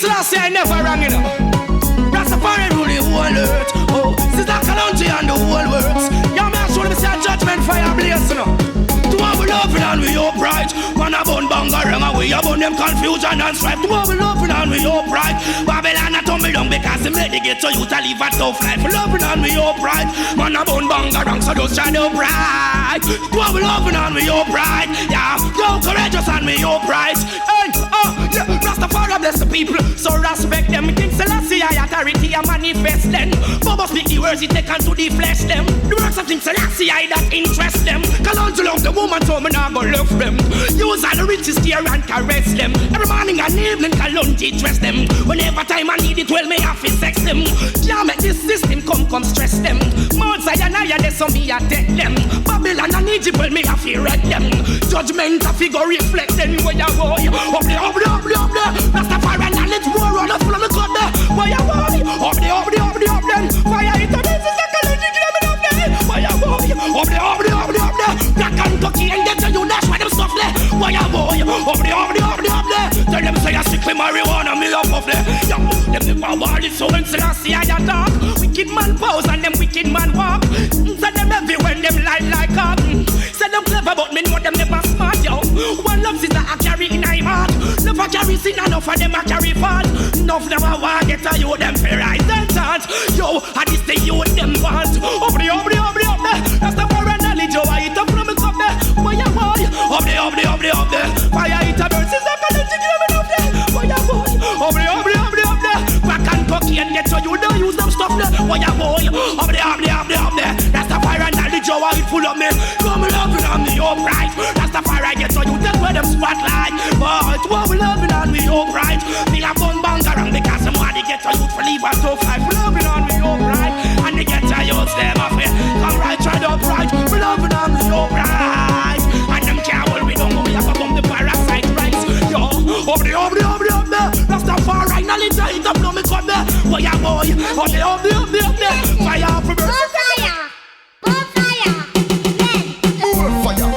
Selassie, I never wrong, you know. Rastafari rule the whole earth. Oh, Sizzla Kalonji and the whole works. Yeah, man, show them say judgment fire blaze, you know. To have we loving and we upright. Man a bun bangarang and we a bun them confusion and strife. To have we loving and we upright. Babylon a tumble down because they made the ghetto youth to live a tough life. Loving and we upright. Man a bun bangarang so just shine upright. To have we loving and we upright. Yeah, yo courageous and we upright. Hey, yeah, Rastafari bless the people, so respect them. King Selassie I authority and manifest them. Bubba speak the words he take unto the flesh them. The words of King Selassie I that interest them. Kalonji love the woman so me nah go love them. Use all the riches here and caress them. Every morning and evening Kalonji dress them. Whenever time I need it well me have to sex them. Can't make this system come stress them. Mount Zion I they so me a take them. Babylon and Egypt well me have to wreck them. Judgment a figure reflect them. Where you boy up there. Rastafari and let's war on us from the cut there. Where you boy up there. Fire it up this is the Kalonji give me up there. Where you boy up there. Black and cocky and get to you dash with them stuff there. Why a boy up there. Tell them say a sickly marijuana me up there. Yo, them never war the soul and Selassie I talk. Wicked man pose and them wicked man walk. Say them everywhere them like up. Say them clever but me know them never smart yo. One love is a carry in my heart. Never carry sin enough of them a carry fault. Enough them a want get to you them fair eyes and chance. Yo, I this the you them want. Up there. That's the more knowledge yo I eat up from the cup there. Why a boy up there. Fire eat a bird since I can't take them up there. Why a boy up there. Back and cocky and get so you don't use them stuff there. Why a boy up there. That's the fire and knowledge yo I eat full of me. Come loving on me upright. That's the fire I get so you take where them spotlight. But what we loving on me upright. Me a bun bangarang because somebody get so you for leave a tough life. We loving on me upright. And they get to use them off it. Come right upright. We loving on me upright. And them can't hold me down. We have to bump the parasite rights. Yo, up there. That's the far right. Knowledge I eat up no me come there. Boy, up there. Fire up for birds. More fire.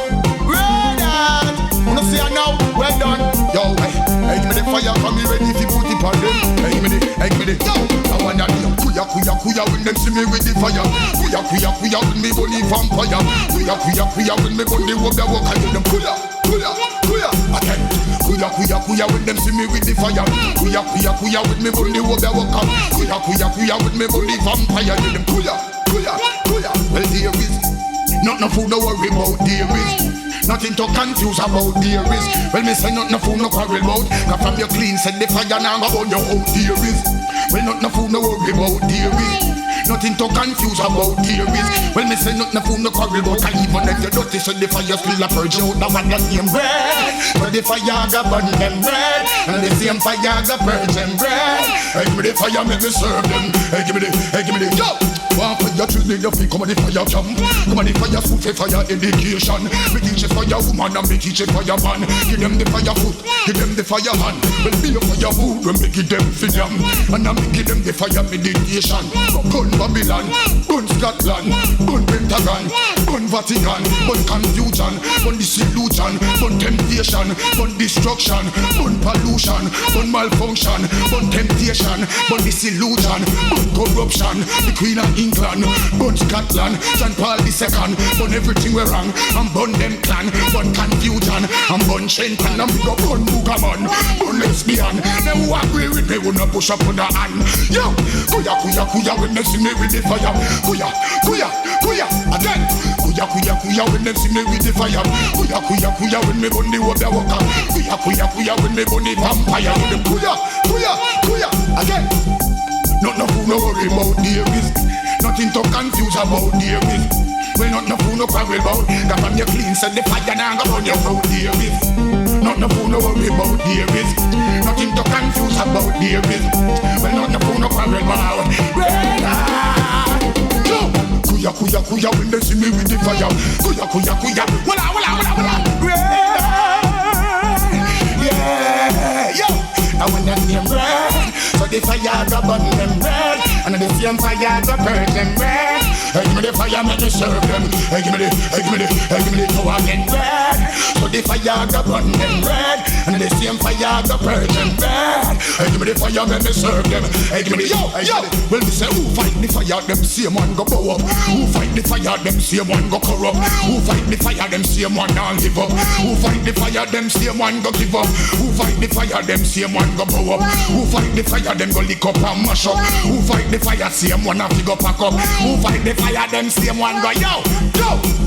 Red out. Wanna see her now? Well done. Yo, hey, give me the fire. Come me ready if you put it on them. Hey, give me the. Yo, I want that. Kuya when them see me with the fire. Kuya when me bunny vampire. Kuya when me bunny walk the walk. I do them kuya. Again. Kuya when them see me with the fire. Kuya when me bunny walk the walk. Kuya when me bunny vampire. Do them kuya. Well there is nothing fool no worry about there is. Nothing to confuse about there is. Well me say nothing fool no quarrel about. Cause from your clean said the fire now go on your own there is. Well nothing fool no worry about there is. Nothing to confuse about there is. Well me say nothing fool no quarrel about. And even if you're dirty so the fire still a purge out. Now what the same bread. But the fire go burn them bread. And the same fire go purge them bread. Hey give me the fire make me serve them. Hey give me the yo. One fire Tuesday you feel come on the fire camp. Come on the fire food for fire education. We teach it fire woman and we teach it fire man. Give them the fire food, give them the fire hand. Well be a fire food when we give them for them. And I give them the fire meditation. Gun Babylon, gun Scotland, gun Pentagon, gun Vatican, gun confusion, gun disillusion, gun temptation, gun destruction, gun pollution, gun malfunction, gun temptation, gun disillusion, gun corruption. The Queen of England, gun Scotland, St. Paul II, gun everything we're wrong, and burn them clan, gun confusion, and gun Shenton, and big up gun Bugaman, gun lesbian. Them who agree with me will not push up on the hand. Yo, kuya when they see me with the fire. Kuya again. Kuya when they see me with the fire. Kuya when me burn the water walker. Kuya when me burn the vampire. Them kuya again. Nothing fool no worry about there is. Nothing to confuse about there is. Well nothing fool no quarrel about. Cause from your clean said the fire now go on your road there is. Nothing fool no worry about there is. Nothing to confuse about there is. Well nothing fool no quarrel about. Kuya when they see me with the fire. Kuya wala. Yeah, yo. I want that name red. So the fire go burn them red, and the same fire go burn them red. Hey, give me the fire, make me serve them. Hey, give me the power get red. So the fire go burn them red, and the same fire go burn them red. Hey, give me the fire, make me serve them. Hey, give me the yo. Well, we say who fight the fire, them same one go bow up. Who fight the fire, them same one go corrupt. Who fight the fire, them same one don't give up. Who fight the fire, them same one go give up. Who fight the fire, them same one go bow up. Who fight the fire, them go lick up and mash up. Who fight the fire, same one have to go pack up. Who fight the fire, them same one go yo.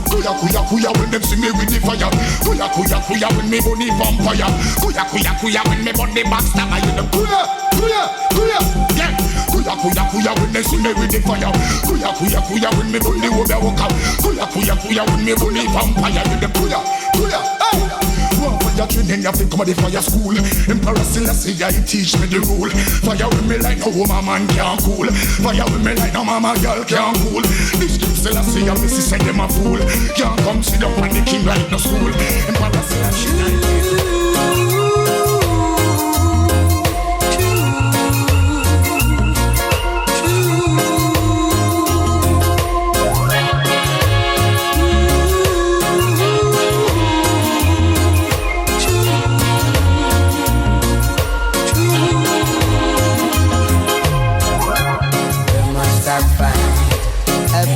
Kuya kuya kuya when them see me with the fire. Kuya kuya kuya when me bunny vampire. Kuya kuya kuya when me bunny backstabber. You them kuya yeah. Kuya kuya kuya when they see me with the fire. Kuya kuya kuya when me bunny over walk out. Kuya kuya kuya when me bunny vampire. You them kuya hey. Fire training, you think come of the fire school. Emperor Selassie, he teach me the rule. Fire with me like no woman man can't cool. Fire with me like no mama girl can't cool. This kid Selassie, I miss say them a fool. Can't come sit up on the king like no school. Emperor Selassie,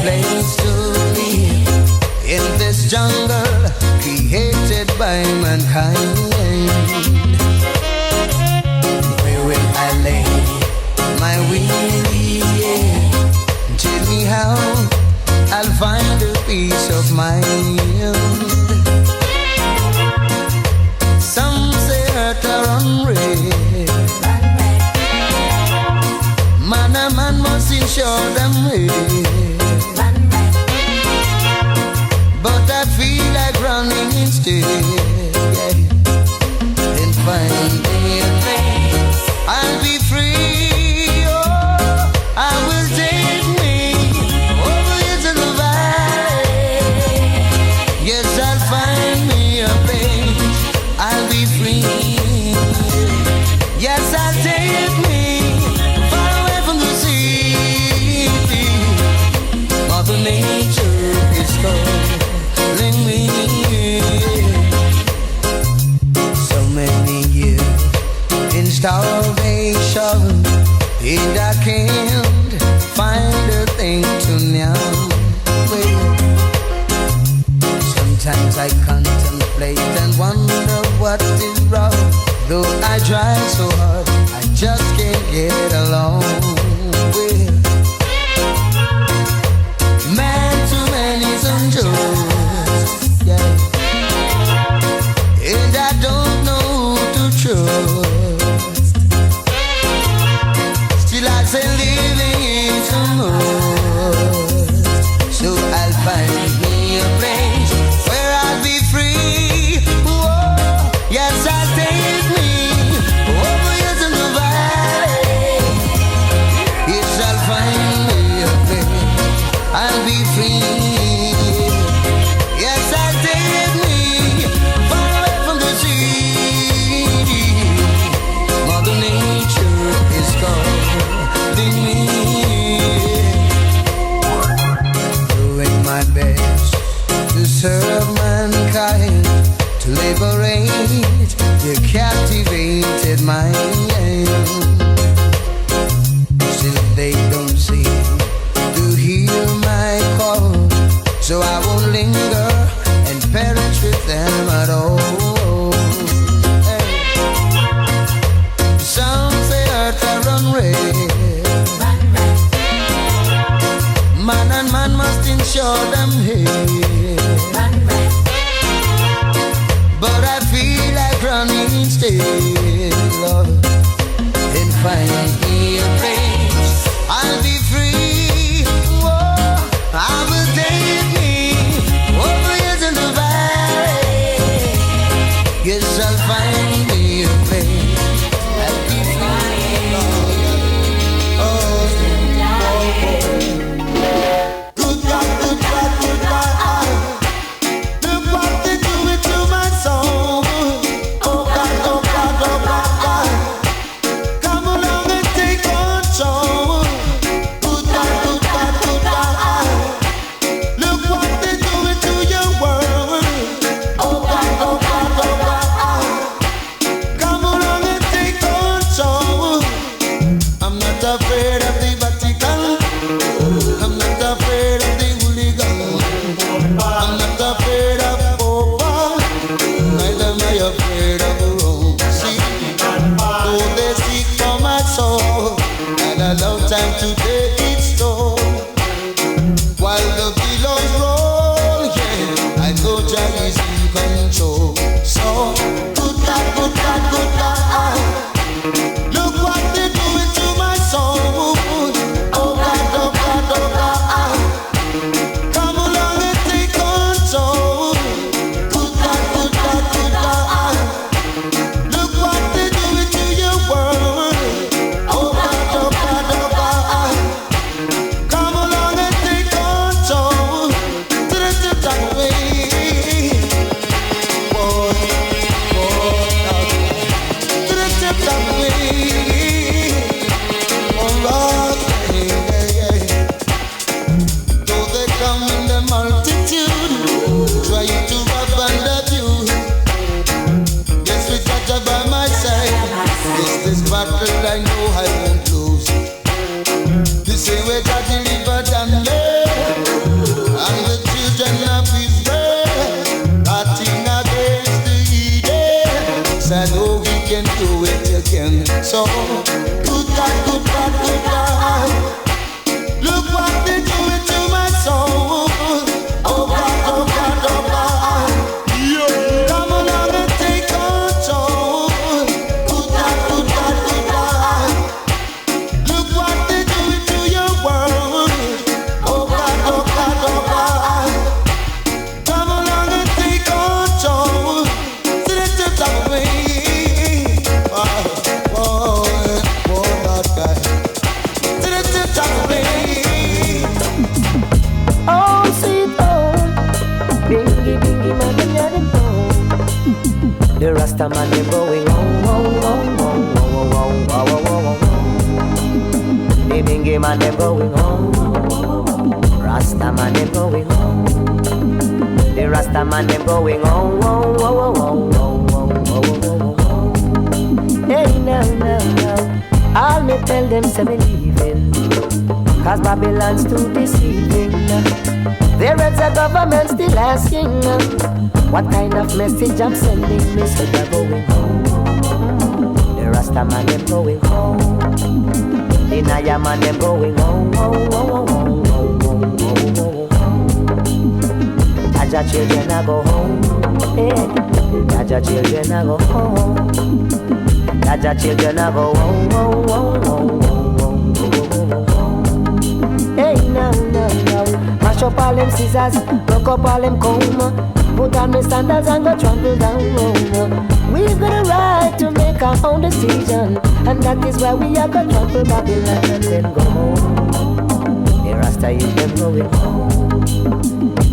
place to live in this jungle created by mankind. Where will I lay my weary head? Tell me how I'll find a peace of mind. Some say earth are unreal. Man and man must ensure them real. But I feel like running instead, yeah. Then find me a place, I'll be free. Oh, I will take me over here to the valley. Yes, I'll find me a place, I'll be free. Yes, I'll take me far away from the city. Mother Nature is calling me. So many years in starvation, and I can't find a thing to now. Sometimes I contemplate and wonder what is wrong. Though I try so hard, I just can't get along with man. Too many unjust, yeah. And I don't know who to trust. Still I say living is a must. So I'll find me a place where I'll be free. Whoa, yes, I'll take me over here to the valley. Yes, I'll find me a place, I'll be free. Yes, I'll take me far away from the city. Mother Nature is calling me. Doing my best to serve mankind, to liberate the captivated mind. Still they don't seem to hear my call, so I won't linger and perish with them at all. Hey. Some say earth are unreal. Man and man must ensure them here. But I feel like running instead, Lord, and find me a place, I'll be free. Whoa, I will take me over here in the valley. Yes, I'll find me a place, I'll be free. Oh, good God, good God, good God. Look what they do it to my soul. Oh God, oh God, oh God, God. Come along and take steps of me. Alright, though they come in the multitude, trying to rob and abuse. Yes, with Jah by my side. Yes, this battle I know I won't lose. The same way Jah delivered and led, and the children of Israel, fighting against the heathen. I know we can do it again. So, good God, good God, good God. Look what they do it to my soul. Oh God, oh God, oh God. Yeah. Come on and take control. Good God, good God, good God. Look what they do it to your world. Oh God, oh God, oh God. Come on and take control. See the steps of me. Oh, sweet home, bingy, bingy, man, the Rasta man, they're going on, the bingy man, they're going on, Rasta man, they're going on, the Rasta man, they're going on, hey, no, I'll me tell them to believe in, cause Babylon's too deceiving. There is a government still asking, what kind of message I'm sending? Me so they're going home. The Rasta man them going home. The Naya man them going home. Jaja children a go home. Jaja children a go home. Jaja children a go home. Hey, no. Mash up all them scissors, broke up all them comb. Put on my sandals and go trample down home. We've got a right to make our own decision, and that is why we are going to trample Babylon and then go home. The Rasta youth them going home.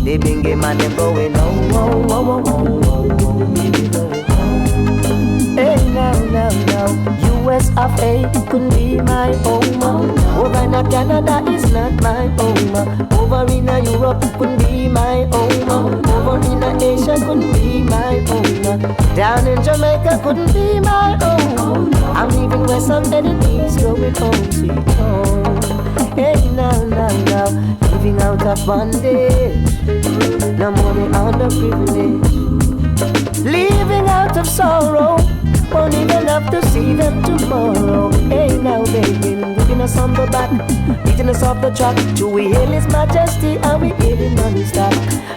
The bingy man them going home. Hey, no. US of A couldn't be my home. Over in Canada is not my home. Over in Europe couldn't be my home. Over in Asia couldn't be my home. Down in Jamaica couldn't be my home. I'm leaving west, I'm heading east, going home, sweet home. Hey, no. Living out of bondage, no money on the privilege. Living out of sorrow, won't even have to see them tomorrow. Hey, now they've been giving us on the back, beating us off the track. To we hail His Majesty and we hail Him non-stop.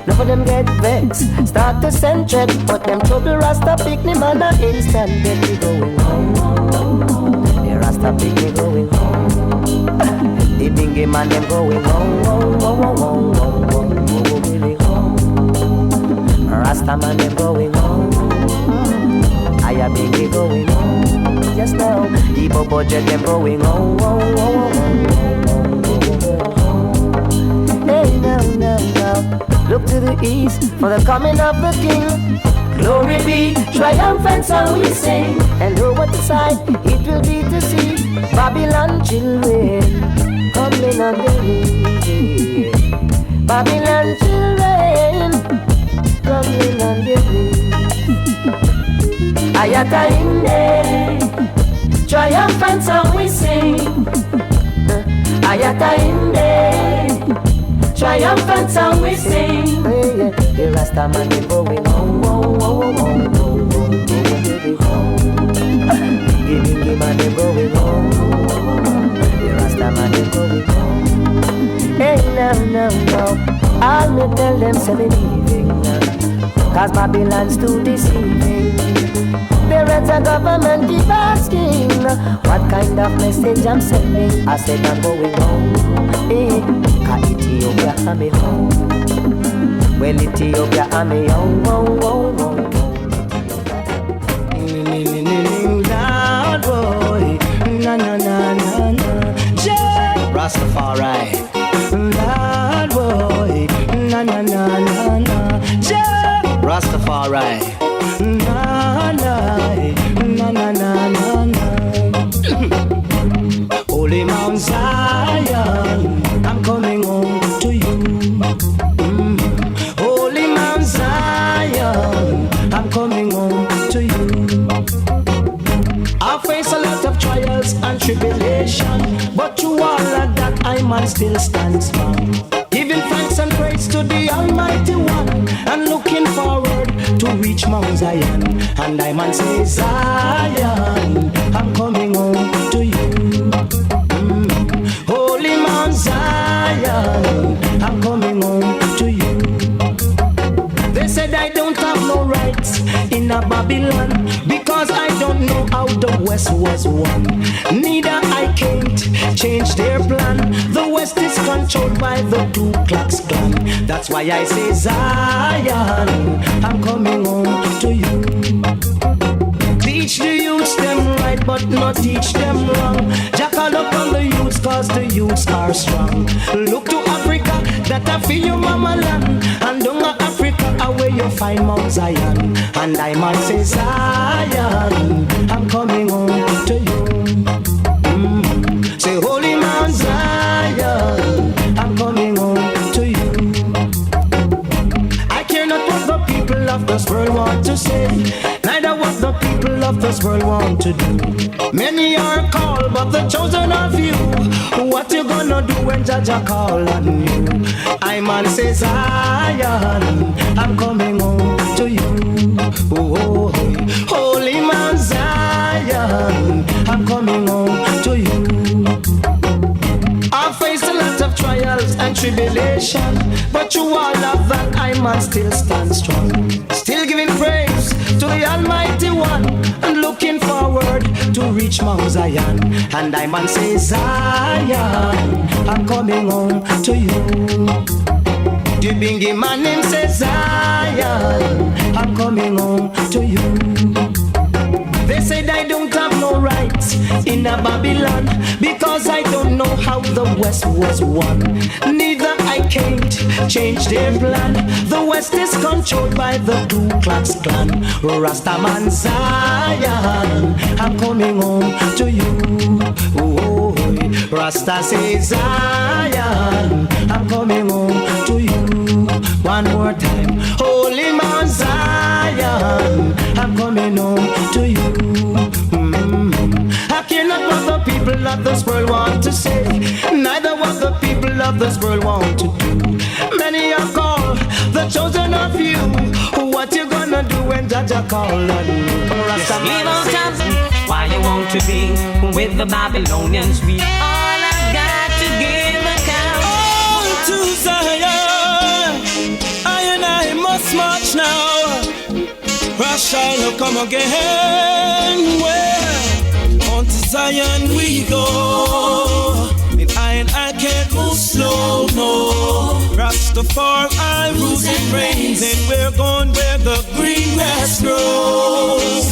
None of them get vexed, start to send threat, but them trouble Rasta pick me man a instant. Then we going home. The Rasta pick me going home. The bingy man them going home. Really home. Rasta man them going home. I am bingy going home. Just now, the Bobo jet them going home. Hey, now. Look to the east for the coming of the King. Glory be, triumphant song we sing. And over the side it will be to see Babylon children coming on the way. Babylon children coming on the way. Ayata inde, triumphant song we sing. Ayata inde, triumphant song we sing. The Rasta man is going home. The bingy man is going home. The Rasta man is going home. Hey, no. I'll me tell them so believing, cause Babylon's too deceiving. There is a government keep asking, what kind of message I'm sending? I said I'm going home. Hey, cause Ethiopia I'm home. Well, Ethiopia I'm home. Lord boy, na. Rastafari. Lord boy, na. Rastafari. Na. face a lot of trials and tribulation, but through all of that I man still stand strong. Giving thanks and praise to the Almighty One, and looking forward to reach Mount Zion. And I man say, Zion, I'm coming home to you. Holy Mount Zion, I'm coming home to you. They said I don't have no rights in a Babylon, because I don't know how the West was won. Neither I can't change their plan. The West is controlled by the Ku Klux Klan. That's why I say, Zion, I'm coming home to you. Teach the youths them right, but not teach them wrong. Jackal up on the youths, cause the youths are strong. Look to Africa, that I feel your mama land. And down Africa, where you find Mount Zion. And I must say, Zion, I'm coming home to you. Say, Holy Mount Zion, I'm coming home to you. I care not what the people of this world want to say, neither what the people of this world want to do. Many are called, but the chosen are few. What you gonna do when Jaja call on you? I man say, Zion, I'm coming home to you. Oh, Holy Mount Zion, I'm coming home to you. I faced a lot of trials and tribulation, but through all of that I must still stand strong. Still giving praise to the Almighty One, and looking forward to reach Mount Zion. And I must say, Zion, I'm coming home to you. The bingy man name says, Zion, I'm coming home to you. They said I don't have no rights in a Babylon, because I don't know how the West was won. Neither I can't change their plan. The West is controlled by the Ku Klux Klan. Rastaman Zion, I'm coming home to you. Oh, Rasta says, Zion, I'm coming home to you. One more time, Holy Mount Zion, I'm coming home to you. I care not what the people of this world want to say, neither what the people of this world want to do. Many are called, the chosen of few. What you gonna do when Jaja call on you? Just live on top while you want to be with the Babylonians. We all have got to give account. On to Zion, I and I must march now. Shiloh come again. Well, on to Zion we go. And I can't move slow, no. Rastafari rules and reigns, and we're going where the green grass grows.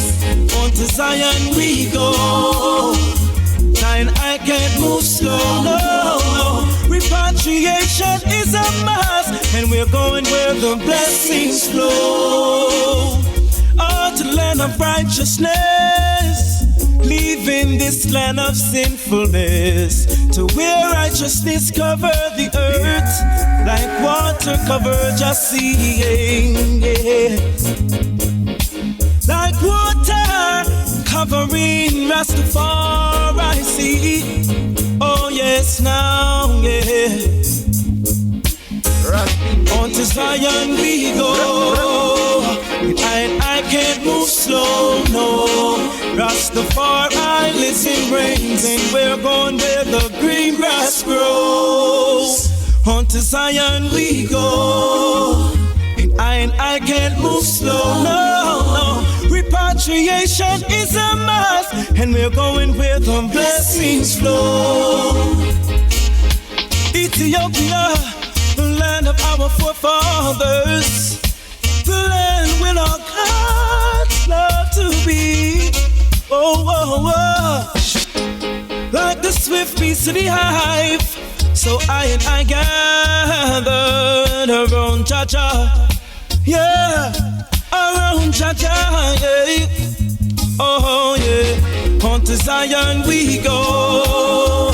On to Zion we go. And I can't move slow, no. Repatriation is a must, and we're going where the blessings flow. Oh, to the land of righteousness, leaving this land of sinfulness, to where righteousness cover the earth, like water cover just seeing, yeah. Like water covering Rastafari, see. Oh yes, now, yeah. On to Zion we go. I can't move slow, no. Rastafari lives and reigns, and we're going where the green grass grows. On to Zion we go. And I can't move slow, no. Repatriation is a must, and we're going where the blessings flow. Ethiopia, the land of our forefathers, the land where our gods love to be. Oh, oh, oh. Like the swift beast of the hive, so I gathered around Jaja, yeah, around Jaja, yeah. Oh yeah, on to Zion we go.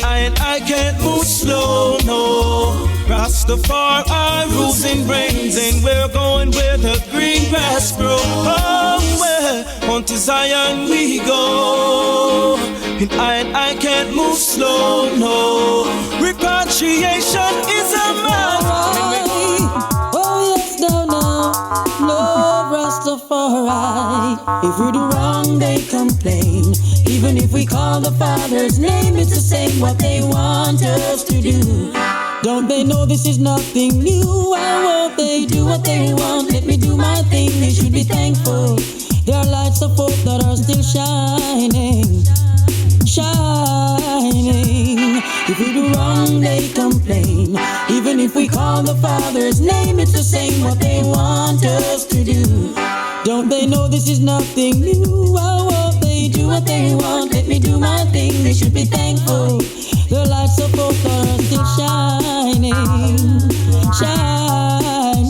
And I can't move slow, no. Rastafari rules and reigns, and we're going where the green grass grows. Oh, well, on to Zion we go. and I can't move slow, no. Repatriation is a must. Oh yes, no, Rastafari. If we do wrong, they complain. Even if we call the Father's name, it's the same what they want us to do. Don't they know this is nothing new? Why won't they do what they want? Let me do my thing, they should be thankful. There are lights of hope that are still shining, shining. If we do wrong, they complain. Even if we call the Father's name, it's the same what they want us to do. Don't they know this is nothing new? Why won't they do what they want? Let me do my thing, they should be thankful. The lights of hope are still shining, shining.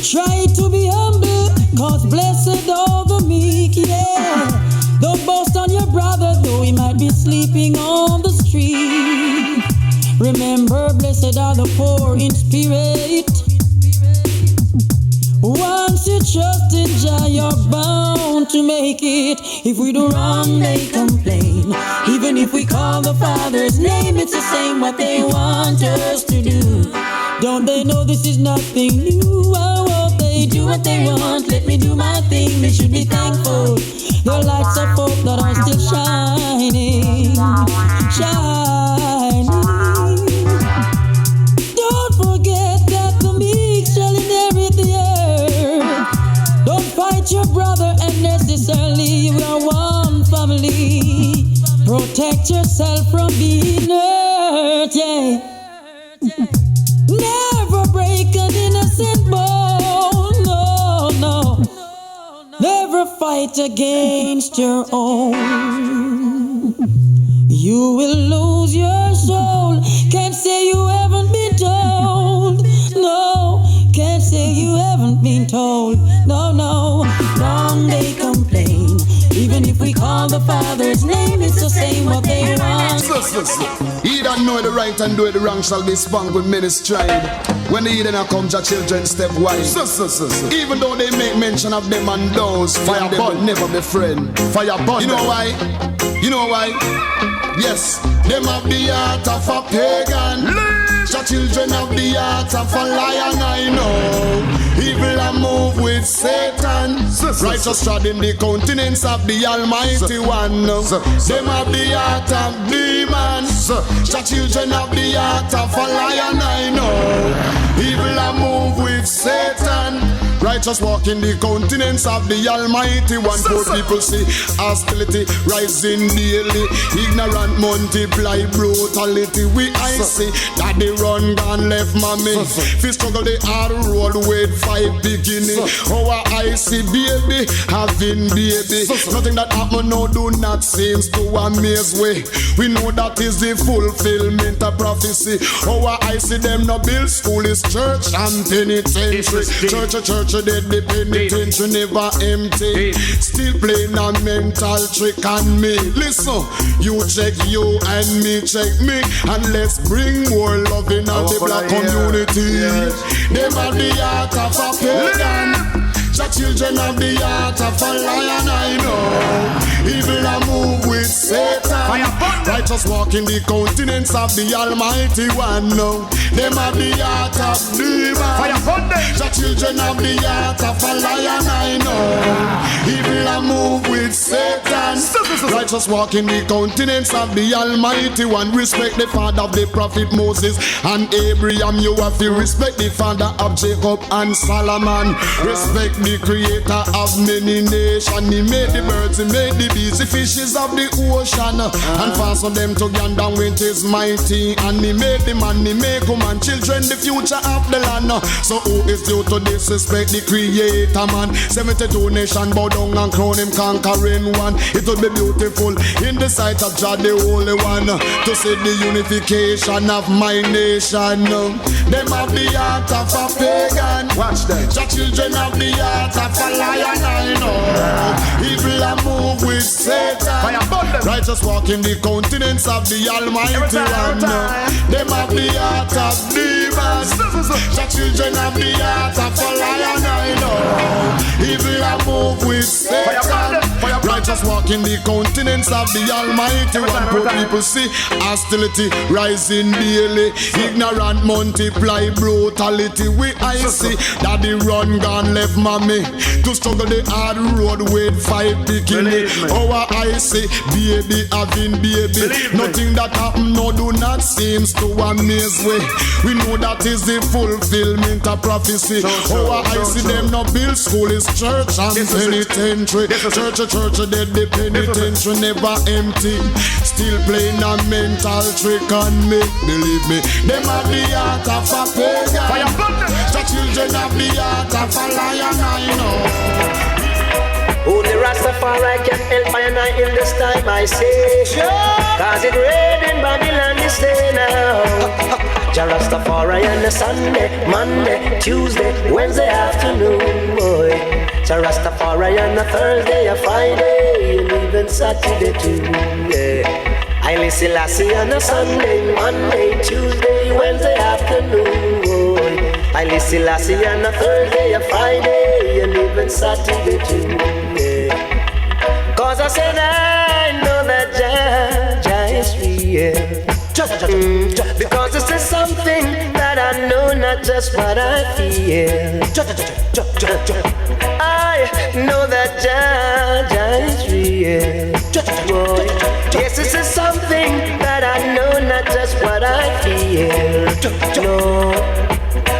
Try to be humble, cause blessed are the meek, yeah. Don't boast on your brother, though he might be sleeping on the street. Remember, blessed are the poor in spirit. Once you trust in Jah, you're bound to make it. If we do wrong, they complain. Even if we call the Father's name, it's the same what they want us to do. Don't they know this is nothing new? Why won't they do what they want? Let me do my thing, they should be thankful. The lights of hope that are still shining, shining. Don't forget that the meek shall inherit the earth. Don't fight your brother unnecessarily. We are one family. Protect yourself from being hurt, yeah. Never break an innocent bone, no, no. Never fight against your own. You will lose your soul. Can't say you haven't been told. No, can't say you haven't been told. No, no, wrong they complain. Even if we call the Father's name, it's the same what they want. He that know the right and do the wrong shall be spun with many strides. When the heathen come, your children step wise. Even though they make mention of them and those, fire burn never be friend. Fire burn. You know why? You know why? Yes, them have the heart of a pagan. Your children have the heart of a lion, I know. Evil and move with Satan. Righteous treading the continents of the Almighty One. Them have the heart of demons. Your children have the heart of a lion, I know. Evil and move with Satan. Righteous walk in the continents of the Almighty One. Poor people see hostility rising daily. Ignorant multiply brutality. We I see that they run gone left mommy. Fi struggle the hard road with 5 beginning. Our I see baby having baby. Nothing that happen now do not seems to amaze we. We know that is the fulfillment of prophecy. Our I see them no build school is church and penitentiary. Church dead the penitentiary never empty. Still playing a mental trick on me. Listen, you check you and me check me, and let's bring more love in the black community. Them are the heart of a pagan. The children of the heart of a lion, I know. Evil a move with Satan. Righteous walk in the continents of the Almighty One. No, them are the heart of demons. The children of the heart of a lion, I know. Evil a move with Satan. Righteous walk in the continents of the Almighty One. Respect the father of the prophet Moses and Abraham. You have to respect the father of Jacob and Solomon. Respect the creator of many nations. He made the birds, he made the bees, the fishes of the ocean, and fastened them together with his mighty. And he made the man, he made woman, children, the future of the land. So who is due to disrespect the creator man? 72 nations bow down and crown him conquering one. It would be beautiful in the sight of Jah the Holy One to see the unification of my nation. Them have the heart of a pagan. Watch them. The children of the heart of a lion, I know. Evil a move with Satan. Righteous walk in the continents of the Almighty One. Them have the heart of demons. The children of the heart of a lion, I know. Evil a move with Satan. Righteous walk rocking the countenance of the Almighty One. Poor people see hostility rising daily. Ignorant multiply brutality. We I see daddy run gone left mommy to struggle the hard road with 5 bikini. Our I see baby having baby. Nothing that happen no do not seems to amaze we. We know that is the fulfillment of prophecy. Our I see them no build school is church and penitentiary. Church dead the penitentiary never empty. Still playing a mental trick on me. Believe me, them are the heart of a pagan. The children of the heart of a lion, I know. Only Rastafari can help I and I in this time I say. Cause it rain in Babylon this day now. Jah Rastafari on the Sunday, Monday, Tuesday, Wednesday afternoon, boy. Jah Rastafari on the Thursday, a Friday, and even Saturday too, yeah. I Selassie on a Sunday, Monday, Tuesday, Wednesday afternoon, boy. I Selassie on a Thursday, a Friday, and even Saturday too, yeah. Cause I said I know that Jah is real. Because this is something that I know, not just what I feel. I know that Jah is real. Boy. Yes, this is something that I know, not just what I feel. No.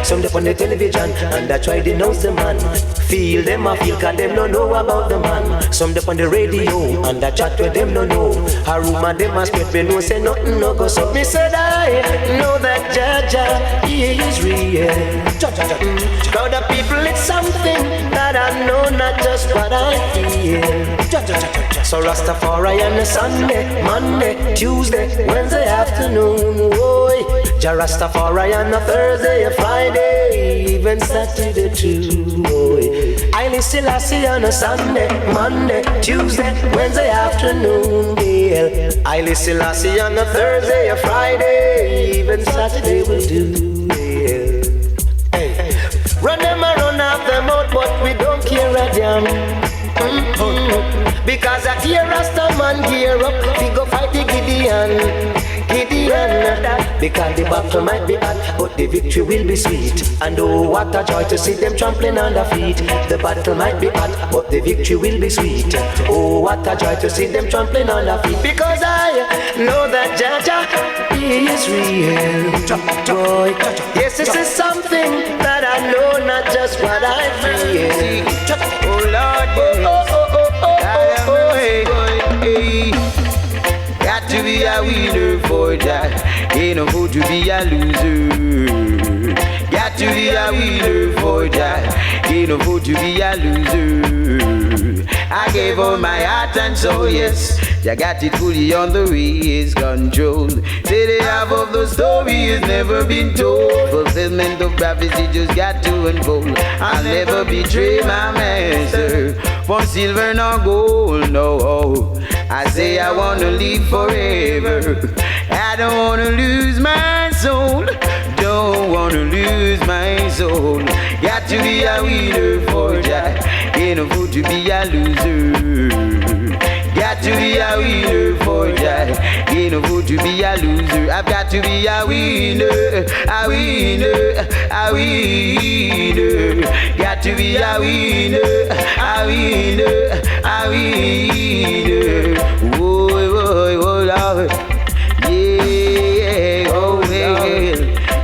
Some up on the television and I try to denounce the man. Feel them, I feel, cause them don't know about the man. Some up on the radio and I chat with them, don't know. A rumor them a spread, me no say nothing, no go. So me said I know that Jah is real. Now the people, it's something that I know, not just what I feel. So Rastafari on a Sunday, Monday, Tuesday, Wednesday afternoon, boy. Jah Rastafari on a Thursday, a Friday, even Saturday too, boy. I still I see on a Sunday, Monday, Tuesday, Wednesday afternoon, girl. I still I see on a Thursday, a Friday, even Saturday will do, girl. Hey. Run them around off them out, but we don't care a damn. Because I hear Rasta man gear up, we go fight the Gideon. Because the battle might be hard, but the victory will be sweet. And oh, what a joy to see them trampling on their feet. The battle might be hard, but the victory will be sweet. Oh, what a joy to see them trampling on their feet. Because I know that Jah is real. Boy. Yes, this is something that I know, not just what I feel. Oh Lord, got to be a winner for that. Ain't no good to be a loser. Got to be a winner for that. Ain't no good to be a loser. I gave all my heart and soul, yes. I got it fully on the ways control. Say the half of the story has never been told. Fulfillment of prophecy just got to unfold. I'll never betray my master for silver nor gold, no. I say I wanna live forever. I don't wanna lose my soul. Don't wanna lose my soul. Got to be a winner for Jah. Ain't no good to be a loser. Got to be a winner for Jah. Ain't no good to be a loser. I've got to be a winner, a winner, a winner. Got to be a winner, a winner, a winner. Whoa, whoa, whoa, Lord. Yeah, oh well.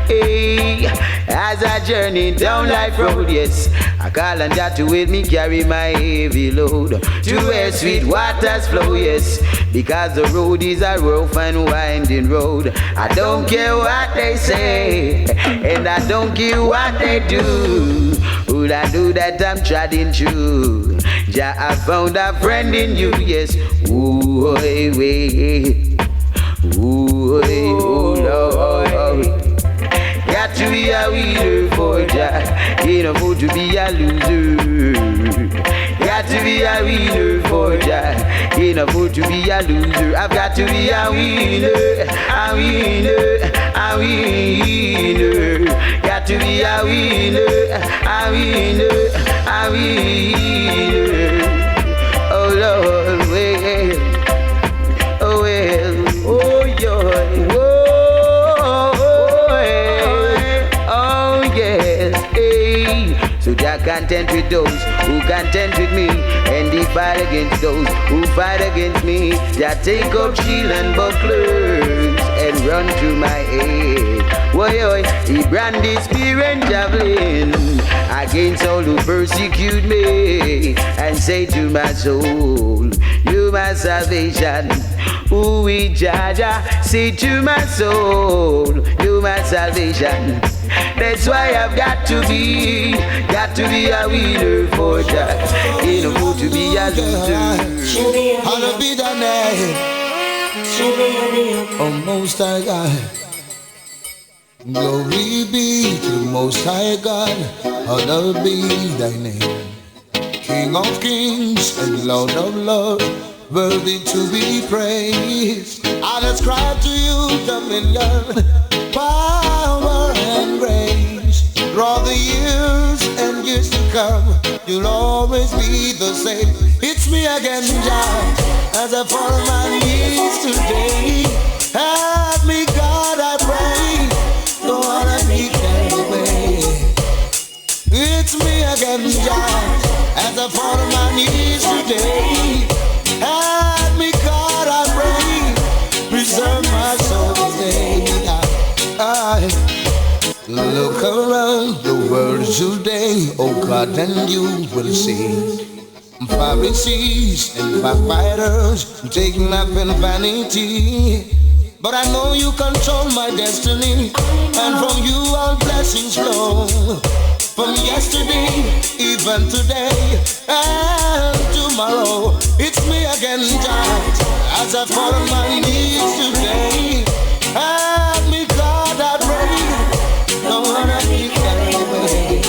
Hey, as I journey down life road, yes, I call on Jah to with me carry my heavy load to where sweet waters flow, yes, because the road is a rough and winding road. I don't care what they say, and I don't care what they do. Would I do that I'm treading through? Jah, I found a friend in you, yes. Ooh, hey, wait. Ooh, hey, oh, Lord. Got to be a winner for Jah. Ain't no good to be a loser. Got to be a winner for Jah. Ain't no good to be a loser. I've got to be a winner, a winner, a winner. Got to be a winner, a winner, a winner. Oh Lord, wait. are content with those who content with me, and he fight against those who fight against me. That take up shield and bucklers and run to my aid. Why, he brand his spear and javelin against all who persecute me, and say to my soul, you my salvation. Ooh, we Jaja, say to my soul, you my salvation. That's why I've got to be a winner for that. Ain't no good to be a loser. Hallowed be thy name, oh Most High God. Glory be to the Most High God. Hallowed be thy name, King of kings and Lord of lords, worthy to be praised. I ascribe to you dominion, power and grace. Throughout the years and years to come, you'll always be the same. It's me again, Jah, as I fall on my knees today. Help me, God, I pray. Don't wanna be carried away. It's me again, Jah, as I fall on my knees today. Help me, God, I pray. Preserve my soul today. I look around the world today, oh God, and you will see Pharisees and backbiters taking up in vanity. But I know you control my destiny, and from you all blessings flow. From yesterday, even today, and tomorrow, it's me again, Jah, as I fall on my knees today. Help me, God, I pray. Don't wanna be carried away.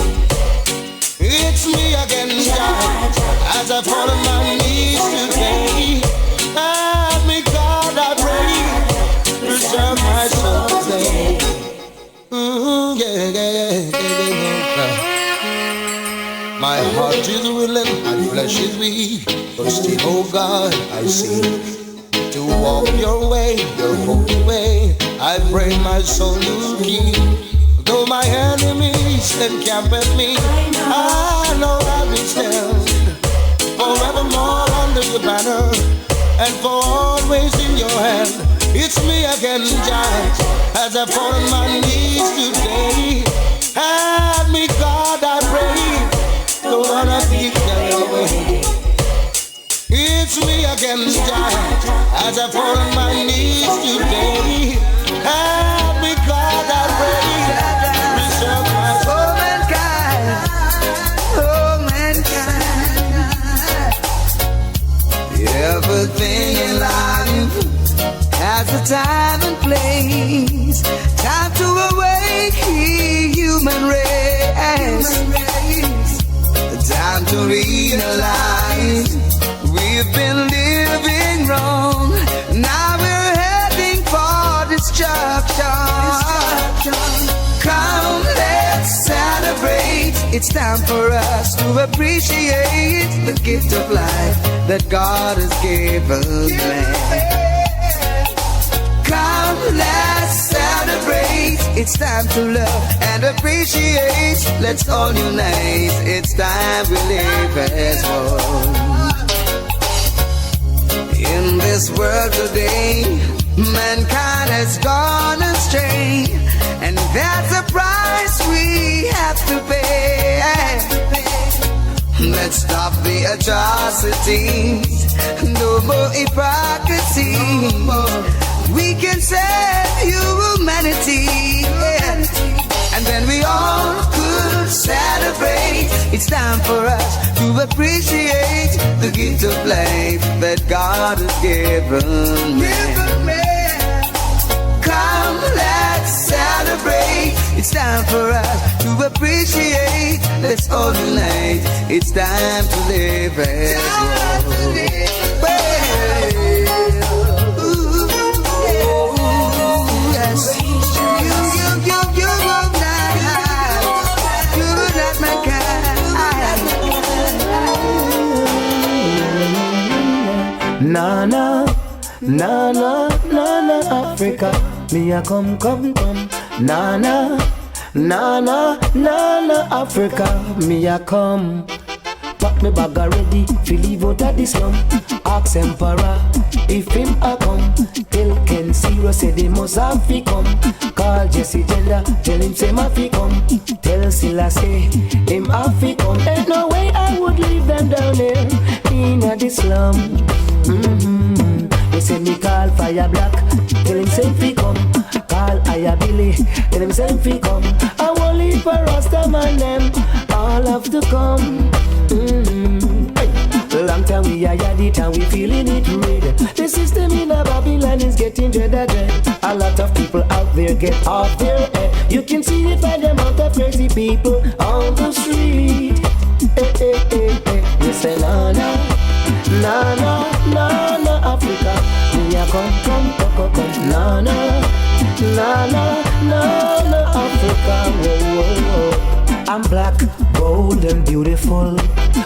It's me again, Jah, as I fall on my knees today. Help me, God, I pray. Preserve my soul today. My heart is willing, my flesh is weak, but still, oh God, I seek to walk your way, your holy way. I pray my soul you keep. Though my enemies encamp at me, I know I will stand forevermore under your banner, and for always in your hand. It's me again, Jah, as I fall on my knees today. Help me, God, I pray. Don't wanna be carried away. It's me again, Jah, as I fall on my knees today. Help me, God, I pray. Preserve my soul. Oh mankind, everything in life has a time and place. Time to awake human race. Time to realize we've been living wrong. Now we're heading for destruction. Come, let's celebrate. It's time for us to appreciate the gift of life that God has given man. Come, let's celebrate. It's time to love and appreciate. Let's all unite. It's time we live as one. In this world today, mankind has gone astray, and that's a price we have to pay. Let's stop the atrocities. No more hypocrisy. We can save humanity, yeah. And then we all could celebrate. It's time for us to appreciate the gift of life that God has given man. Come, let's celebrate. It's time for us to appreciate. Let's all unite. It's time to live as one. Na na, na na, na na Africa, me a come. Na na, Nana, Nana, Africa, me a come. Pack me bag already, feel leave out of the slum. Ask Emperor if him a come. Tell Ken Zero say they must have fi come. Call Jesse Gender, tell him say ma fi come. Tell Sizzla say him have fi come. Ain't no way I would leave them down there in the slum. They say me call Fire Black, tell him say fi come. Call Aya Billy, tell him say fi come. I won't leave for Rasta man them, all have to come. Long time we are at it and we feeling it red. The system in a Babylon is getting dread. A lot of people out there get off their head. You can see it by the amount of crazy people on the street. We say na na, na na, na na Africa. We are come, na na, na na, na na Africa. Whoa, whoa, whoa. I'm black, bold and beautiful.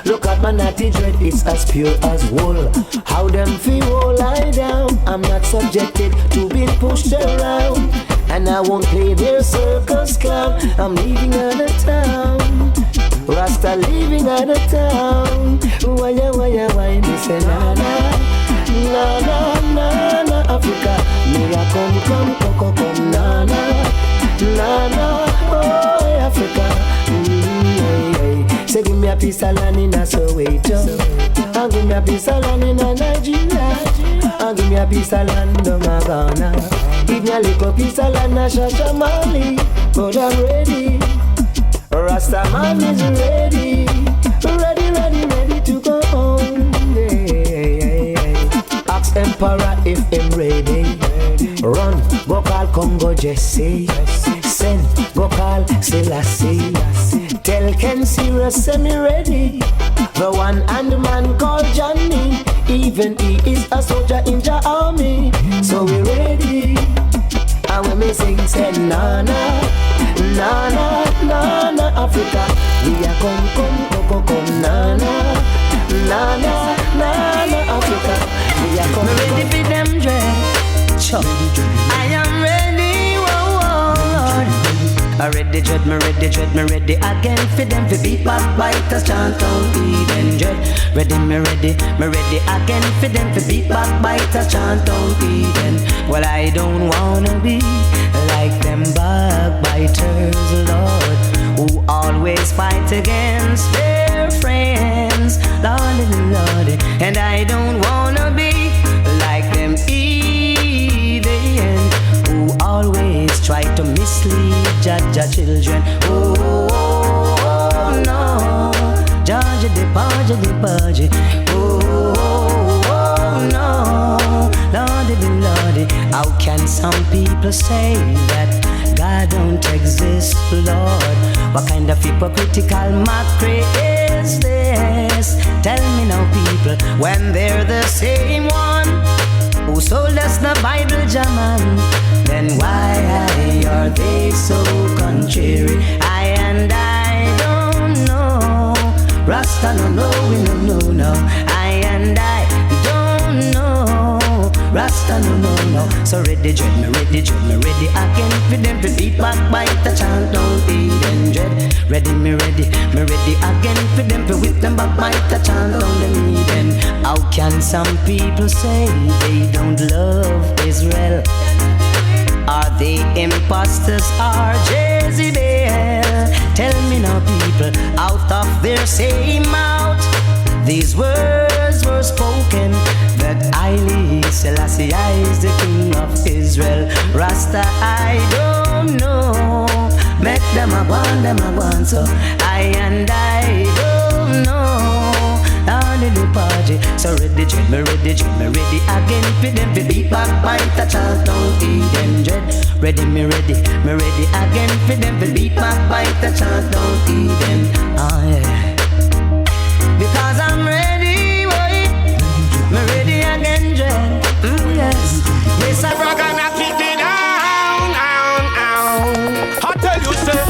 Look at my natty dread, it's as pure as wool. How them feel lie down. I'm not subjected to being pushed around. And I won't play their circus clown. I'm leaving out of town. Rasta leaving out of town. Why, me say na na, na na, na na Africa. Me a come, na na, na na, oh Africa. Say give me a piece of land in a Soweto, and give me a piece of land in a Nigeria, and give me a piece of land in a Ghana. Give me a little piece of land in Shashamali, but I'm ready. Rasta man is ready, ready to go home. Ask Emperor if I'm ready. Run, go call Congo Jesse. Send, go call Selassie. Tell Ken Zero say me ready. The one and man called Johnny. Even he is a soldier in the army. So we ready. And when me sing say na na, na na, na na Africa. We are come, na na, na na, na na Africa. We are come, me ready for them dread. I am ready, whoa, Lord. I ready dread, me ready again for them to beat back biters, chant out Eden dread. Ready, me ready again for them to beat back biters, chant out Eden. Well, I don't wanna be like them backbiters, Lord, who always fight against their friends, Lordy. And I don't wanna be like them who always try to mislead Jaja children. Oh no, Jaja the Paja. Oh no, Lordy. How can some people say that God don't exist, Lord? What kind of hypocritical mockery is this? Tell me now, people, when they're the same one who sold us the Bible, Jaman, then why are they so contrary? I don't know. Rasta no, we no. I don't know. Rasta no. So ready dread, me ready again for them to beat back by the chant don't Eden dread. Ready, me ready again for them to whip them back by the chant don't them Eden. How can some people say they don't love Israel? Are they imposters or Jezebel? Tell me now, people, out of their same mouth these words were spoken, that Haile Selassie is the king of Israel. Rasta, I don't know. Make them a one, so I don't know. The party, so ready, me ready again for them to beat back by the child don't Eden dread. Ready, me ready again for them to beat back by the child don't Eden. Oh yeah. Because I'm ready, boy. Me ready again, dread. Yes. Yes, I'm gonna kick it down. I tell you, sir,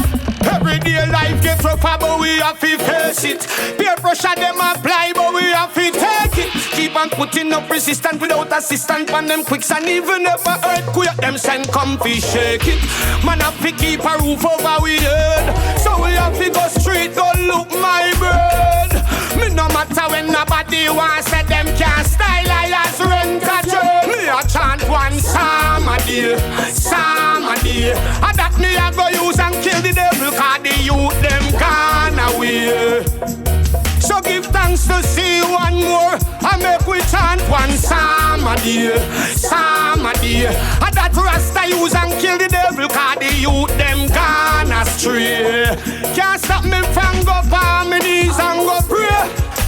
everyday life gets rougher, but we have to face it. Peer pressure them apply, but we have to take it. Keep on put putting up resistance without assistance. On them quicks and even if a earthquake, them send comfy shake it. Man have to keep a roof over we head. So we have to go straight, go look my bird. Me no matter when nobody wants say them can't style, I as rent a job. Me a chant one psalm a day, psalm a day. And that me a go use and kill the devil, cause the youth them gone away. So give thanks to see one more, and make we chant one psalm a day, psalm a day. And that Rasta use and kill the devil, cause the youth them gone astray. Can't stop me from go on my knees and go pray.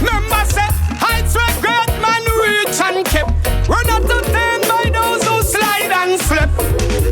Remember say, heights where great man reach and kept. Run up to them by those who slide and slip.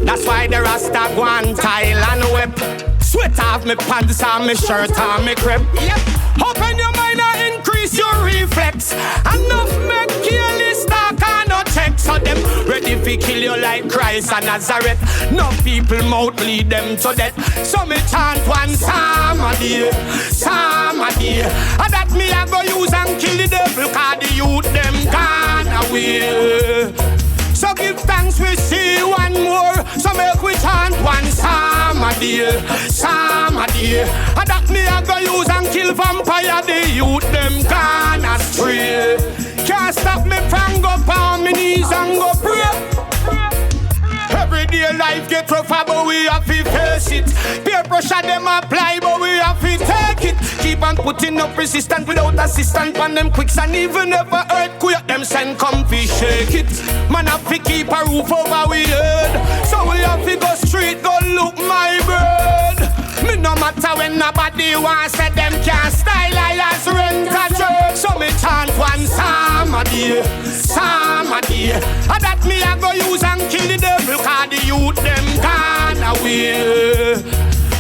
That's why the Rasta go and tile and whip. Sweat off me pants and me shirt and me crepe. Yep. Open your mind and increase your reflex. Enough make careless talk and no check. So them ready to kill you like Christ and Nazareth. No people mouth lead them to death. So me chant one psalm a day, psalm a day. And that me a go use and kill the devil, cause the youth them gone away. So give thanks, we see one more. So make we chant one psalm a day, psalm a day. And that me a go use and kill vampire. The youth them gone astray. Can't stop me from go on my knees and go pray. Everyday life get rougher, but we have to face it. Peer pressure them apply, but we have to take it. Keep on putting up resistance without assistance. On them quicks and even if a earthquake, them send comfy shake it. Man have to keep a roof over we head. So we have to go straight, go look my bird. Me no matter when nobody wants say them can't style, I as rent a job. So me chant one psalm a day, psalm a day. And that me a go use and kill the devil, cause the youth them gone away.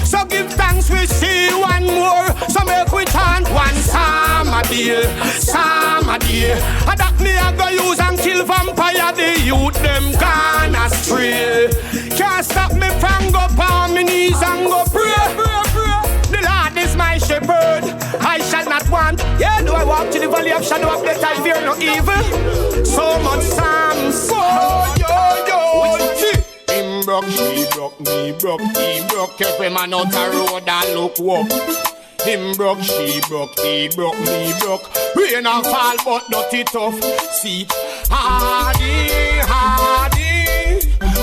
So give thanks, we see one more. So make we chant one psalm a day, psalm a day. And that me a go use and kill vampire. The youth them gone astray. Can't stop me from go on my knees and go pray. The Lord is my shepherd, I shall not want. Yeah, do I walk to the valley of shadow of death, I fear no evil. So much psalms. Oh, yo. Him broke, she broke, me broke, he broke. Every man out the road and look up. Him broke, she broke, he broke, me broke. Rain and fall but dirty tough. See, hardy, hardy.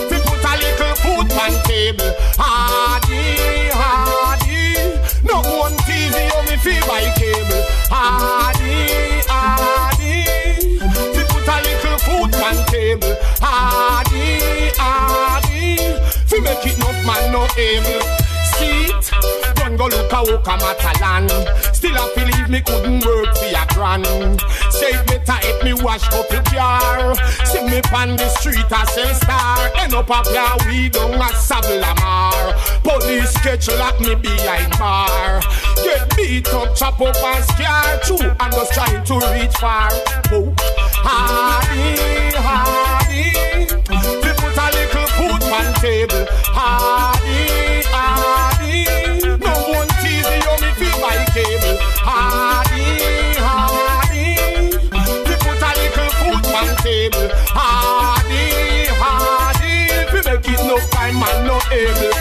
We put a little food on table. Hardy, hardy. No one TV on me feel by cable. Hardy, hardy. We put a little food on table. Hardy, hardy. We make it enough man no able. See it? Don't go look a walk a Matalan. Still I believe me couldn't work for a grand. Say it better if me wash up the jar. See me pan the street a sell star. End up a plow weed on a Sablamar. Police catch lock me behind bar. Get beat up, chop up and scare. True and just trying to reach far. Oh, hardy, hardy. We put a little food on table. Hardy, hardy. No one teasy on me feel my cable. Hardy, hardy. We put a little food on table. Hardy, hardy. We make it no time man no able.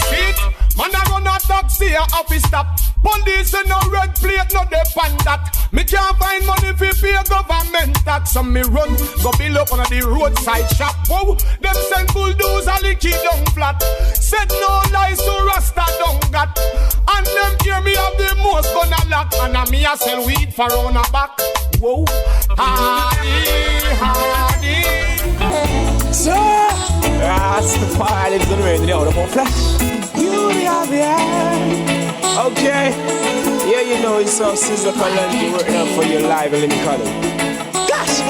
See it? Man I run a taxi a office stop. Police and no red plate no depend that. Me can't find money fi pay government tax. So me run, go build up on the roadside shop. Whoa, them send bulldozer licky down flat. Said no lies to Rasta don't got. And them hear me have the most gonna lock. And a me a sell weed for on a back. Whoa, hardy, hardy. So, that's the fire lives on the radio, the whole flash. Beauty of the air. Okay, yeah, you know it's so Sizzla Kalonji working out for you live and let me call it. Gosh!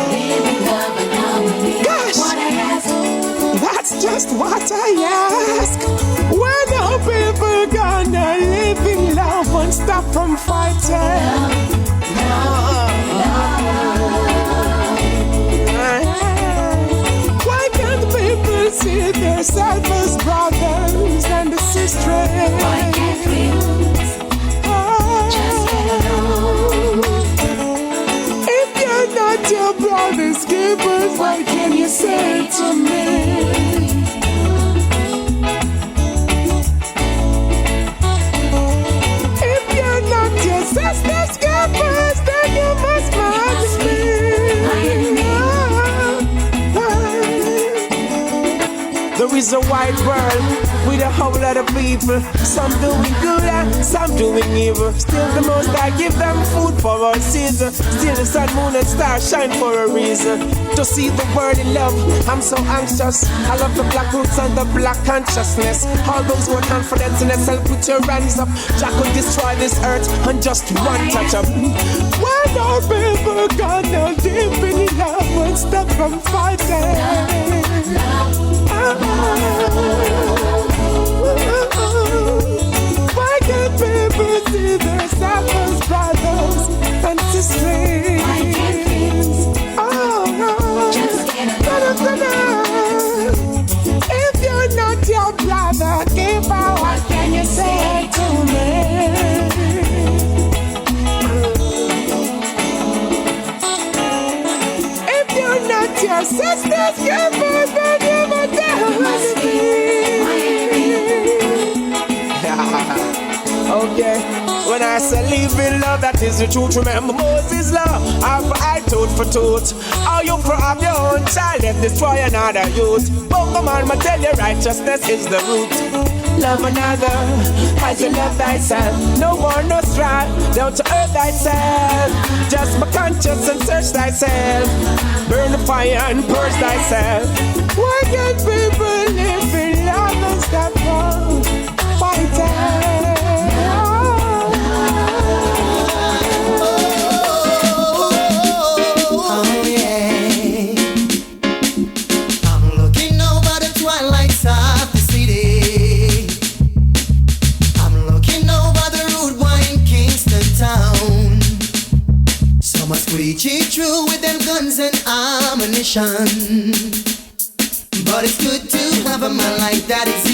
Gosh! That's just what I ask. When our people gonna live in love and stop from fighting? Why can't people see themselves as brothers and sisters? Why can't we just get along? If you're not your brother's keeper, is a wide world with a whole lot of people. Some doing good and some doing evil. Still the most I give them food for all season. Still the sun, moon and stars shine for a reason. To see the world in love, I'm so anxious. I love the black roots and the black consciousness. All those who are confident in themselves, put your hands up. Jack will destroy this earth on just one touch up. When our people gonna deep in love, won't stop from fighting. Why can't people see themselves as brothers and sisters? If you're not your brother, keeper, what can you say to me? If you're not your sisters, keeper, then you must be. Okay, when I say live in love, that is the truth. Remember Moses' law, eye for eye, tooth for tooth. How you for have your own child and destroy another youth? Bunga man, I tell you, righteousness is the root. Love another as you love thyself. No more, no strife, don't to hurt thyself. Just be conscious and search thyself. Burn the fire and purge thyself. Why can't people live in love and stop fighting? Preaching true with them guns and ammunition. But it's good to have a man like that is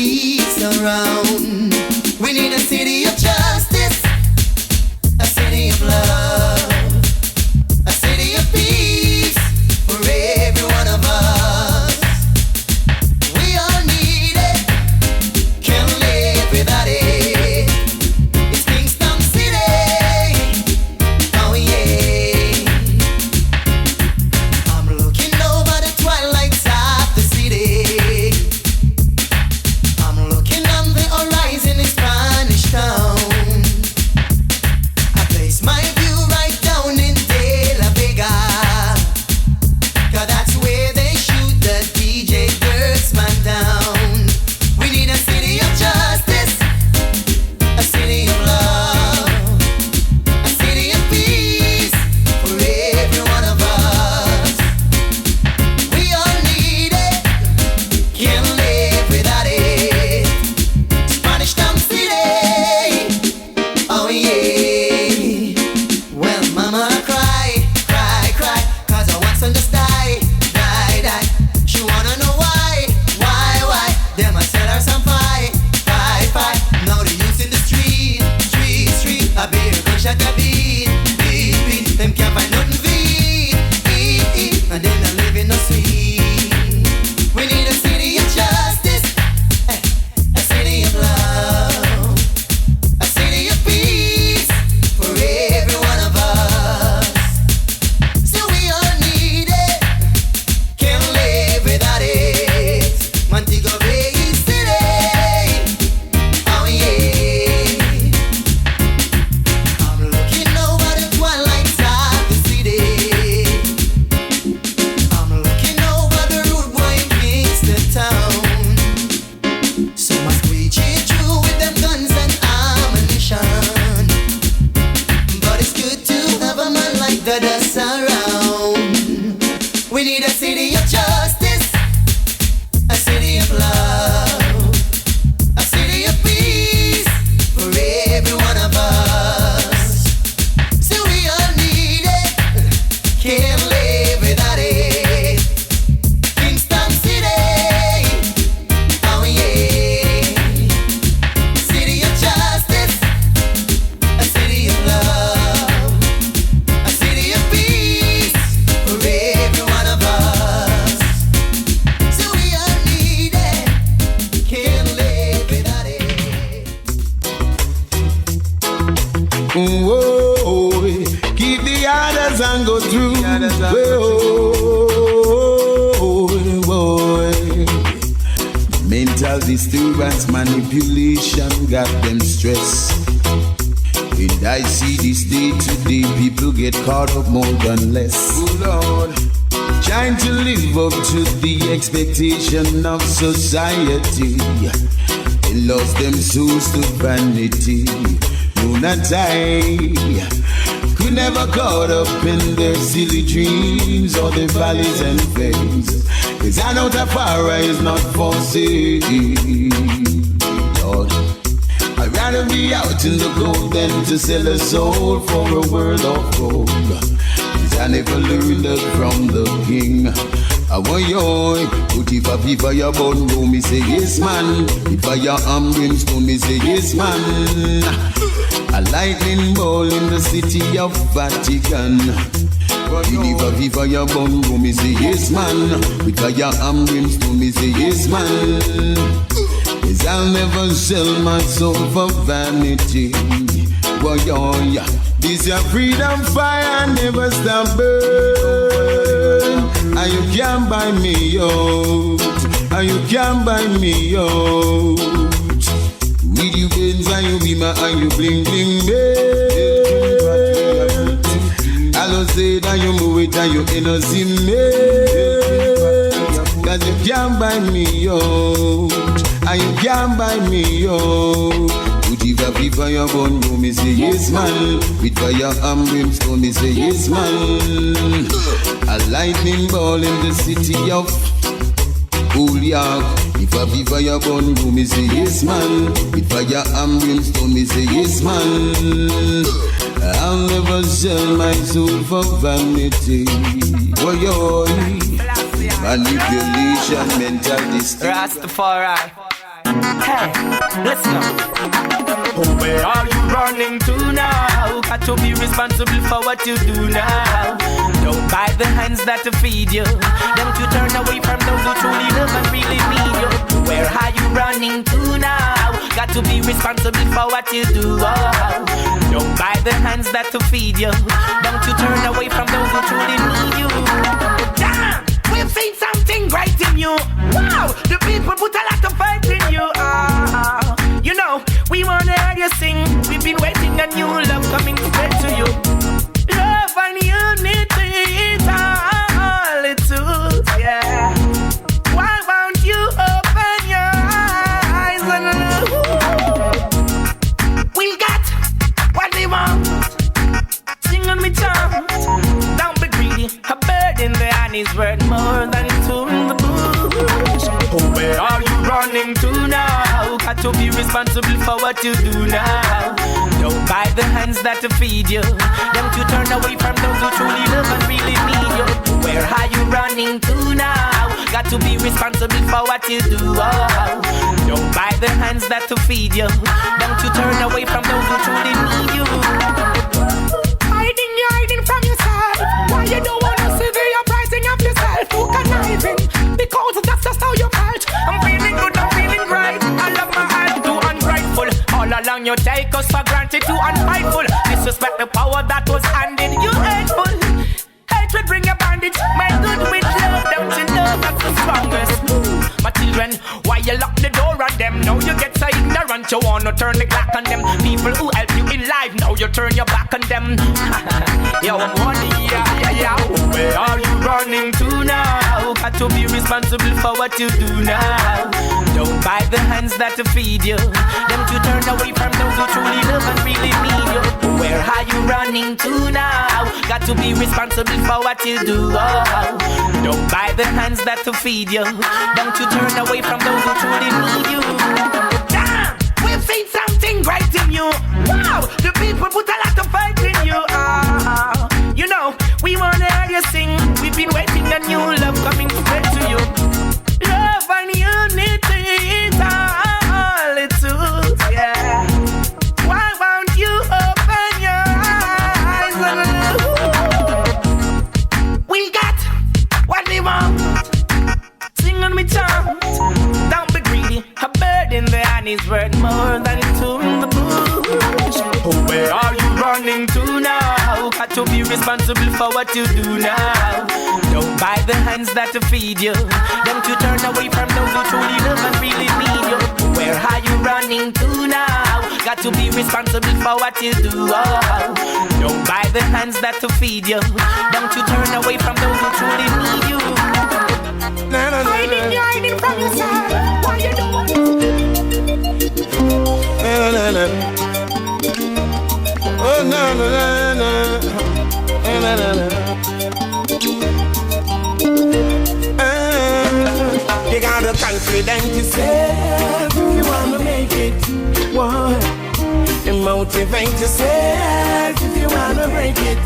around. We need a city of justice, a city of love, a city of peace for every one of us. We all need it, can't live without it. disturbance, manipulation got them stressed. And I see this day to day, people get caught up more than less. Oh Lord, trying to live up to the expectation of society. They lost them souls to vanity. No, not I could never caught up in their silly dreams or their valleys and veins. Cause I know that fire is not for sale. Lord, I'd rather be out in the cold than to sell a soul for a world of gold. Cause I never learned that from the king. I want you, put if a fire burn room, me say yes man. If I am brimstone, me say yes man. A lightning ball in the city of Vatican. If a fire burn room, me say yes man. If I am brimstone, me say yes man. Cause I'll never sell my soul for vanity. Boy, oh yeah, this your freedom fire never stop burn. And you can't buy me out. And you can't buy me out. With you Benz and you Beamer and you bling bling bell. I don't say that you move it and you innocent man. Cause you can't buy me out. And you can't buy me out. If a fire burn you, me say yes man. With fire and brimstone, me say yes man. A lightning ball in the city of York. If a fire burn you, me say yes man. With fire and brimstone, me say yes man. I'll never sell my soul for vanity. Boy, oh, manipulation, mental distress. Rastafari. Hey, listen up. Where are you running to now? Got to be responsible for what you do now. Don't buy the hands that feed you. Don't you turn away from those who truly love and really need you. Where are you running to now? Got to be responsible for what you do. Don't buy the hands that feed you. Don't you turn away from those who truly need you. Damn, we've seen something great in you. Wow, the people put a lot of faith in you. You know, we wanna hear you sing. We've been waiting on you, love coming straight to you. Love and unity is all it is, yeah. Why won't you open your eyes and look? We got what we want. Sing on me chant. Don't be greedy. A bird in the hand is worth more than two in the bush. Where are you running to now? Got to be responsible for what you do now. Don't buy the hands that feed you. Don't you turn away from those who truly love and really need you. Where are you running to now? Got to be responsible for what you do. Don't buy the hands that feed you. Don't you turn away from those who truly need you. Hiding from yourself. Why you don't wanna see the uprising of yourself? Who conniving? Because that's just how you felt. I'm feeling good, I'm feeling right. I love my heart, too ungrateful. All along you take us for granted, too unfightful. Disrespect the power that was handed you, hateful. Hatred bring a bandage, my good with love. Don't you know that's the strongest? My children, why you lock the door on them? Now you get so ignorant, you wanna turn the clock on them. People who help you in life, now you turn your back on them. Yo, I'm wondering, yeah. Where are you running to now? Got to be responsible for what you do now. Don't buy the hands that feed you. Don't you turn away from those who truly love and really need you. Where are you running to now? Got to be responsible for what you do. Don't buy the hands that feed you. Don't you turn away from those who truly need you. Damn, we've seen something great in you. Wow, the people put a lot of faith in you. You know, we wanna hear you sing. We've been waiting on you, love coming straight to you. Love and unity is all it is, yeah. Why won't you open your eyes and look? We got what we want. Sing on me chant. Don't be greedy. A bird in the hand is worth more than two in the bush. Where are you running to now? Got to be responsible for what you do now. Don't buy the hands that feed you. Don't you turn away from those who truly love and really need you. Where are you running to now? Got to be responsible for what you do. Don't buy the hands that feed you. Don't you turn away from those who truly need you. Hiding from yourself. Why you doing it? Oh, no. You gotta confident yourself if you wanna make it. What? And motivate yourself if you wanna break it.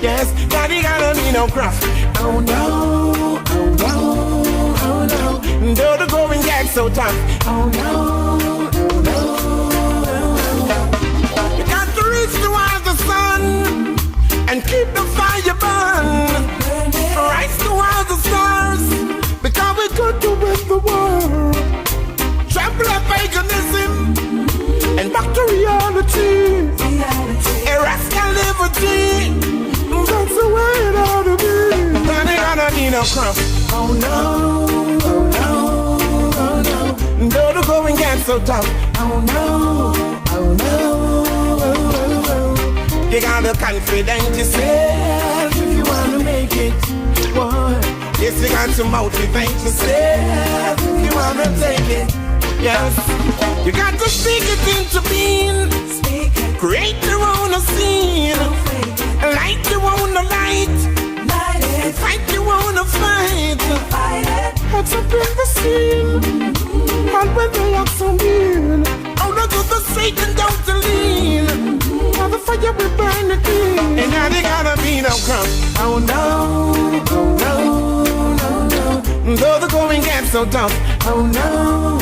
Yes, daddy gotta be no craft. Oh no. Though the going gets so tough. Oh no. You got to reach towards the sun and keep the fire burn. Rise towards the stars, because we could do with the world. Trample up paganism and back to reality. Irrational liberty, that's the way it ought to be. Then they gonna need a crop. Oh no. Though the going gets so tough. Oh no. You gotta confident yourself if you wanna make it. What? Yes, you got to motivate yourself if you wanna take it. Yes, you got to speak it into being. Create your own scene. Light your own light. Fight your own fight. Heads up in the scene. And when they are so mean, oh no, to the Satan don't lean. Now the fire will burn again. And now they gotta be no crumb. Oh no. Though the going gets so tough. Oh no.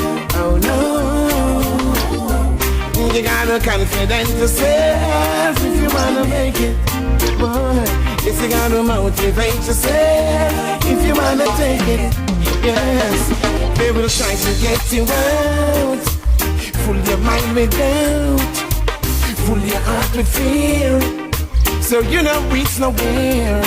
You gotta confident yourself if you wanna make it. Boy, yes, you gotta motivate yourself if you wanna take it. Yes, they will try to get you out. Full your mind with doubt, full your heart with fear, so you don't reach nowhere.